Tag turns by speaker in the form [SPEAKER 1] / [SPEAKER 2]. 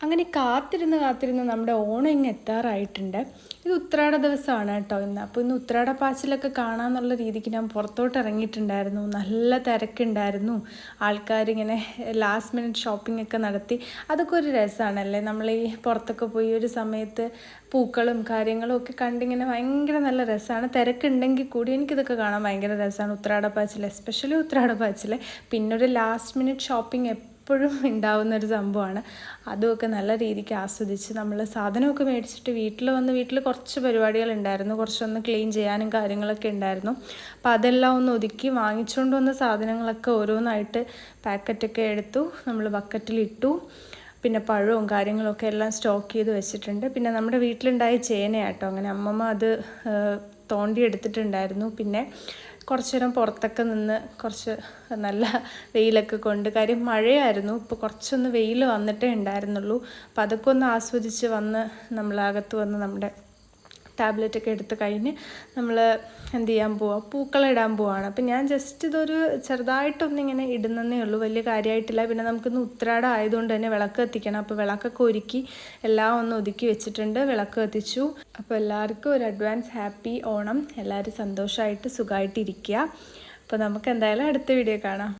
[SPEAKER 1] അങ്ങനെ കാത്തിരുന്ന് നമ്മുടെ ഓണം ഇങ്ങ് എത്താറായിട്ടുണ്ട്. ഇത് ഉത്രാട ദിവസമാണ് കേട്ടോ ഇന്ന്. അപ്പോൾ ഇന്ന് ഉത്രാട പാച്ചിലൊക്കെ കാണാമെന്നുള്ള രീതിക്ക് ഞാൻ പുറത്തോട്ട് ഇറങ്ങിയിട്ടുണ്ടായിരുന്നു. നല്ല തിരക്കുണ്ടായിരുന്നു. ആൾക്കാരിങ്ങനെ ലാസ്റ്റ് മിനിറ്റ് ഷോപ്പിംഗ് ഒക്കെ നടത്തി. അതൊക്കെ ഒരു രസമാണല്ലേ, നമ്മൾ ഈ പുറത്തൊക്കെ പോയി ഒരു സമയത്ത് പൂക്കളും കാര്യങ്ങളും ഒക്കെ കണ്ടിങ്ങനെ ഭയങ്കര നല്ല രസമാണ്. തിരക്കുണ്ടെങ്കിൽ കൂടി എനിക്കിതൊക്കെ കാണാൻ ഭയങ്കര രസമാണ്. ഉത്രാട പാച്ചിൽ, എസ്പെഷ്യലി ഉത്രാട പാച്ചിൽ. പിന്നെ ഒരു ലാസ്റ്റ് മിനിറ്റ് ഷോപ്പിംഗ് എപ്പോഴും ഉണ്ടാവുന്നൊരു സംഭവമാണ്. അതുമൊക്കെ നല്ല രീതിക്ക് ആസ്വദിച്ച് നമ്മൾ സാധനമൊക്കെ മേടിച്ചിട്ട് വീട്ടിൽ കുറച്ച് പരിപാടികളുണ്ടായിരുന്നു. കുറച്ചൊന്ന് ക്ലീൻ ചെയ്യാനും കാര്യങ്ങളൊക്കെ ഉണ്ടായിരുന്നു. അപ്പോൾ അതെല്ലാം ഒന്ന് ഒതുക്കി വാങ്ങിച്ചുകൊണ്ട് വന്ന സാധനങ്ങളൊക്കെ ഓരോന്നായിട്ട് പാക്കറ്റൊക്കെ എടുത്തു, നമ്മൾ ബക്കറ്റിലിട്ടു. പിന്നെ പഴവും കാര്യങ്ങളൊക്കെ എല്ലാം സ്റ്റോക്ക് ചെയ്ത് വെച്ചിട്ടുണ്ട്. പിന്നെ നമ്മുടെ വീട്ടിലുണ്ടായ ചേനയാട്ടോ, അങ്ങനെ അമ്മമ്മ അത് തോണ്ടി എടുത്തിട്ടുണ്ടായിരുന്നു. പിന്നെ കുറച്ച് നേരം പുറത്തൊക്കെ നിന്ന് കുറച്ച് നല്ല വെയിലൊക്കെ കൊണ്ട്, കാര്യം മഴയായിരുന്നു. ഇപ്പോൾ കുറച്ചൊന്ന് വെയിൽ വന്നിട്ടേ ഉണ്ടായിരുന്നുള്ളൂ. അപ്പോൾ അതൊക്കെ ഒന്ന് ആസ്വദിച്ച് വന്ന് നമ്മളകത്ത് വന്ന് നമ്മുടെ ടാബ്ലറ്റൊക്കെ എടുത്ത് കഴിഞ്ഞ് നമ്മൾ എന്ത് ചെയ്യാൻ പോവാം, പൂക്കളം ഇടാൻ പോവാണ്. അപ്പം ഞാൻ ജസ്റ്റ് ഇതൊരു ചെറുതായിട്ടൊന്നിങ്ങനെ ഇടുന്നതേ ഉള്ളൂ, വലിയ കാര്യമായിട്ടില്ല. പിന്നെ നമുക്കിന്ന് ഉത്രാടം ആയതുകൊണ്ട് തന്നെ വിളക്ക് കത്തിക്കണം. അപ്പോൾ വിളക്കൊക്കെ ഒരുക്കി എല്ലാം ഒന്ന് ഒതുക്കി വെച്ചിട്ടുണ്ട്, വിളക്ക് കത്തിച്ചു. അപ്പോൾ എല്ലാവർക്കും ഒരു അഡ്വാൻസ് ഹാപ്പി ഓണം. എല്ലാവരും സന്തോഷമായിട്ട് സുഖമായിട്ട് ഇരിക്കുക. അപ്പോൾ നമുക്ക് എന്തായാലും അടുത്ത വീഡിയോ കാണാം.